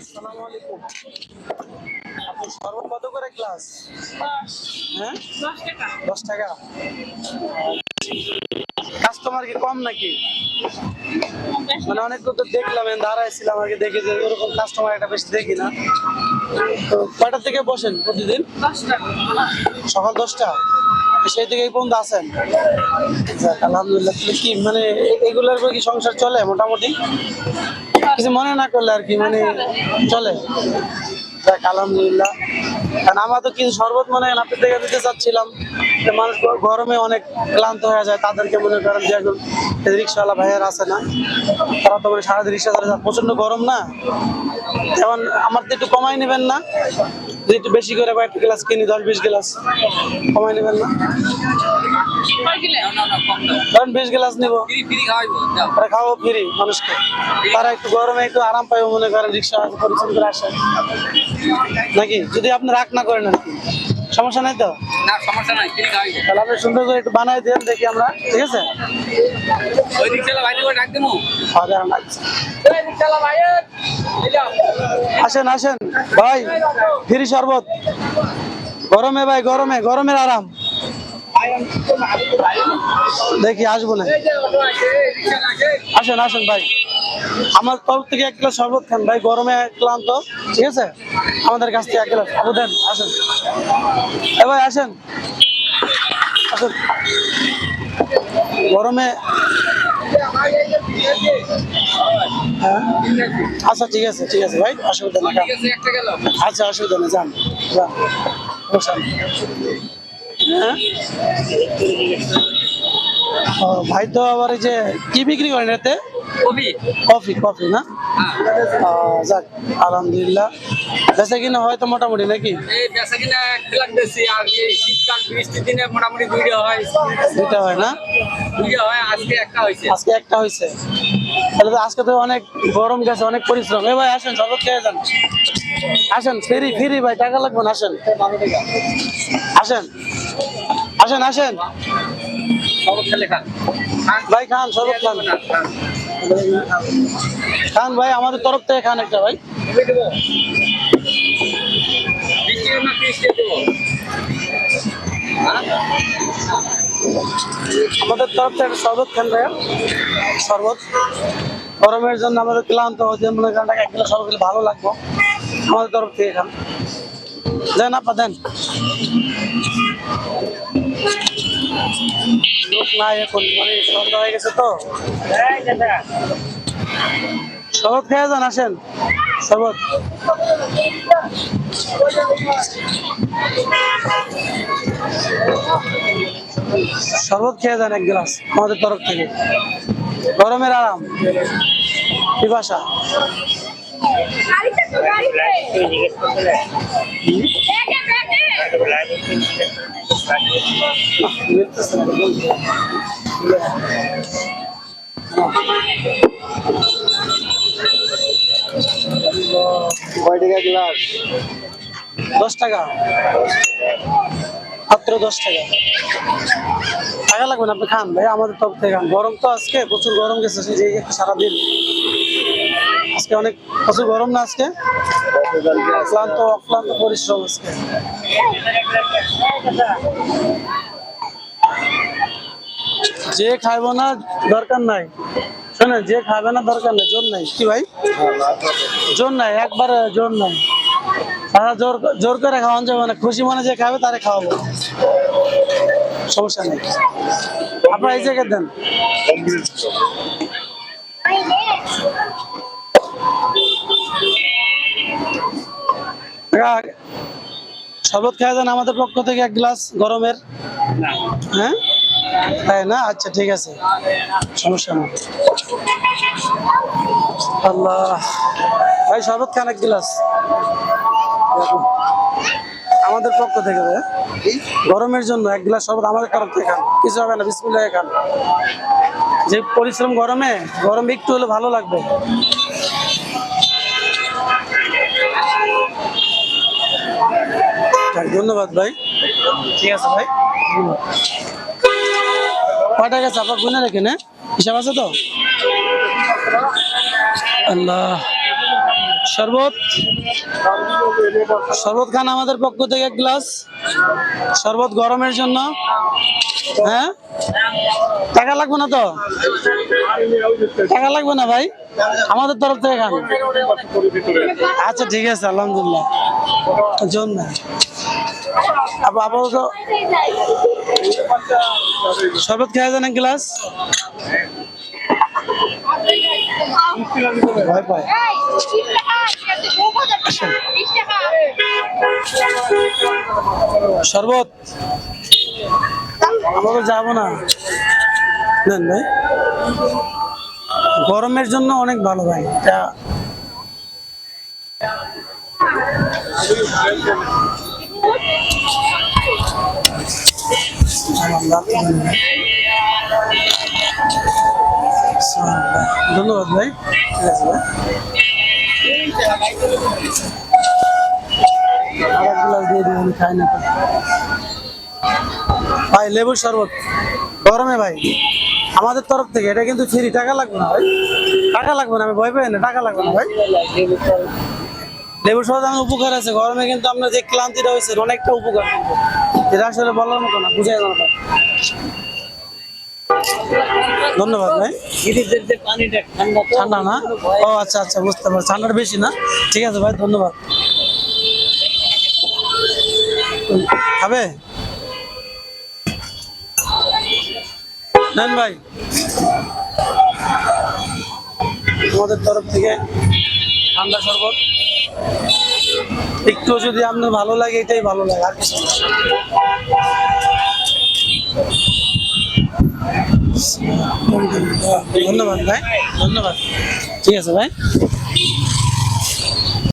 আসসালামু আলাইকুম। আপনি শরবত কত করে গ্লাস? হ্যাঁ, 10 টাকা। কাস্টমার কি কম নাকি? মানে অনেক তো দেখলাম, দাঁড়াইছিলাম আগে, দেখে যে ওরকম কাস্টমার একটা বেশি দেখি না। তো কয়টা থেকে বসেন প্রতিদিন? সকাল 10টা, সেই থেকে এই পর্যন্ত আছেন? যাক, আলহামদুলিল্লাহ। তাহলে কি মানে এগুলোর উপর কি সংসার চলে মোটামুটি? কিছু মনে না করলে আর কি, মানে চলে। যাক, আলহামদুলিল্লাহ। কারণ আমার তো কিছু শরবত মনে হয় আপনার থেকে দিতে চাচ্ছিলাম, যে মানুষ গরমে অনেক ক্লান্ত হয়ে যায়, তাদেরকে মনে করেন যে এখন রিক্সাওয়ালা ভাইয়ার আছে না, তারা তো মানে সারাদিন রিক্সা চালায়, প্রচন্ড গরম না, এখন আমার তো একটু কমাই নেবেন না? যদি একটু বেশি করে কয়েকটা গ্লাস কিনি, 10-20 গ্লাস কমাই নেবেন না? ধরেন 20 গ্লাস নেবো, খাওয়াবো ফ্রি মানুষকে, তারা একটু গরমে একটু আরাম পাইবো, মনে করেন রিক্সা পরিশ্রম করে আসে নাকি, যদি আপনি রাগ না করেন আর কি। সমস্যা নাই তো? না, সমস্যা নাই, ফ্রি খাওয়াইবো। তাহলে আপনি সুন্দর করে একটু বানাই দেন, দেখি আমরা, ঠিক আছে? ওই রিক্সাওয়ালা ভাইকে করে ডাক দেবো। আসেন আসেন ভাই, ফ্রি শরবত গরমে, ভাই গরমে, গরমের আরাম। দেখি আসবো না, আসেন আসেন ভাই, আমার তরফ থেকে 1 গ্লাস শরবত খান ভাই, গরমে ক্লান্ত, ঠিক আছে? আমাদের কাছ থেকে 1 গ্লাস আবু দেন, আসেন এ ভাই, আসেন আসেন, গরমে। হ্যাঁ, আচ্ছা ঠিক আছে, ঠিক আছে ভাই, অসুবিধা নেই। ঠিক আছে, একটা গেল। আচ্ছা, অসুবিধা নেই, যান যান, বসেন। হ্যাঁ, ও ভাই, তো আবার এই যে কি বিক্রি করেন এতে? কবি। কফি, কফি না? হ্যাঁ, যাক, আলহামদুলিল্লাহ। বেচা কিনা হয় তো মোটামুটি নাকি? এই বেচা কিনা 1 লাখ বেশি, আর এই শীতকাল বৃষ্টির দিনে মোটামুটি 2টা হয়। দুইটা হয় না? 2টা হয়, আজকে একটা হয়েছে। আজকে একটা হয়েছে। তাহলে তো আজকে তো অনেক গরম গেছে, অনেক পরিশ্রম। এ ভাই আসেন, শরবত খেয়ে যান, আসেন, ফ্রি ফ্রি ভাই, টাকা লাগবে না, আসেন আসেন আসেন আসেন শরবত খেলে খান। ভাই, খান শরবত, খান খান ভাই, আমাদের তরফ থেকে খান একটা ভাই। কবি দেবো, 20 টাকা না 30 টাকা দেবো? আমাদের তরফ থেকে একটা শরবত খান ভাইয়া, শরবত। গরমের জন্য আমাদের ক্লান্ত হচ্ছে, মনে করেন 1 গ্লাস শরবত খেলে ভালো লাগবে, আমাদের তরফ থেকে খান। দেন আপা, দেন। লোক নাই এখন, মানে সন্ধ্যা হয়ে গেছে তো। শরবত খেয়ে যান, আসেন শরবত। শরবত খেয়ে যান 1 গ্লাস আমাদের তরফ থেকে, গরমের আরাম, পিপাসা। কয় টাকা গ্লাস? 10 টাকা, মাত্র 10 টাকা। টাকা লাগবে না, আপনি খান ভাই, আমাদের তরফ থেকে খান। গরম তো আজকে প্রচুর গরম গেছে, যে সারাদিন আজকে অনেক প্রচুর গরম না আজকে, অক্লান্ত অক্লান্ত পরিশ্রম আজকে। যে খাইব না দরকার নাই, শোনেন, যে খাবে না দরকার নাই, জোর নাই কি ভাই, জোর নাই, একবারে জোর নাই। তারা জোর জোর করে খাওয়ান যাবে না, খুশি মনে যে খাবে তারে খাওয়াবো, সমস্যা নেই। আপনারা এই জায়গায় দেন। শরবত খেয়ে যান আমাদের পক্ষ থেকে 1 গ্লাস গরমের। হ্যাঁ, তাই না? আচ্ছা ঠিক আছে, সমস্যা নেই। আল্লাহ ভাই, শরবত খান 1 গ্লাস আমাদের পক্ষ থেকে, গরমের জন্য 1 গ্লাস শরবত আমাদের তরফ থেকে খান, কিছু হবে না, বিসমিল্লাহ খান। যে পরিশ্রম গরমে, গরম একটু হলে ভালো লাগবে। ধন্যবাদ ভাই, ঠিক আছে ভাই। কয়টা গেছে আপনার গুনে রেখেন? হিসাব আছে তো? আল্লাহ, শরবত শরবত খান আমাদের পক্ষ থেকে এক গ্লাস শরবত গরমের জন্য। হ্যাঁ, টাকা লাগবে না তো? টাকা লাগবে না ভাই, আমাদের তরফ থেকে খান। আচ্ছা ঠিক আছে, আলহামদুলিল্লাহ। জন্য আপাতত শরবত খেয়ে যান এক গ্লাস। ভয় পায়। শরবত আমরা তো যাবো না। নেন ভাই, গরমের জন্য অনেক ভালো ভাই এটা। ধন্যবাদ ভাই, ঠিক আছে ভাই। আরেক গ্লাস দিয়ে দিন, আমি খাই না তো। ভাই লেবুর শরবত গরমে ভাই আমাদের তরফ থেকে, এটা কিন্তু ফ্রি, টাকা লাগবে না ভাই, টাকা লাগবে না। আমি ভয় পাই না, টাকা লাগবে না ভাই। লেবুর শরবত আমার উপকার আছে গরমে, কিন্তু আপনার যে ক্লান্তিটা হয়েছে অনেকটা উপকার, এটা আসলে বলার মতো না, বুঝাই না। ধন্যবাদ ভাই। ঠান্ডা না? ও আচ্ছা আচ্ছা, বুঝতে পারছি, ঠান্ডাটা বেশি না। ঠিক আছে ভাই, ধন্যবাদ। খাবে নেন ভাই, আমাদের তরফ থেকে ঠান্ডা শরবত। একটু যদি আপনার ভালো লাগে, এটাই ভালো লাগে, আর কিছু না। ধন্যবাদ ভাই, ধন্যবাদ। ঠিক আছে ভাই।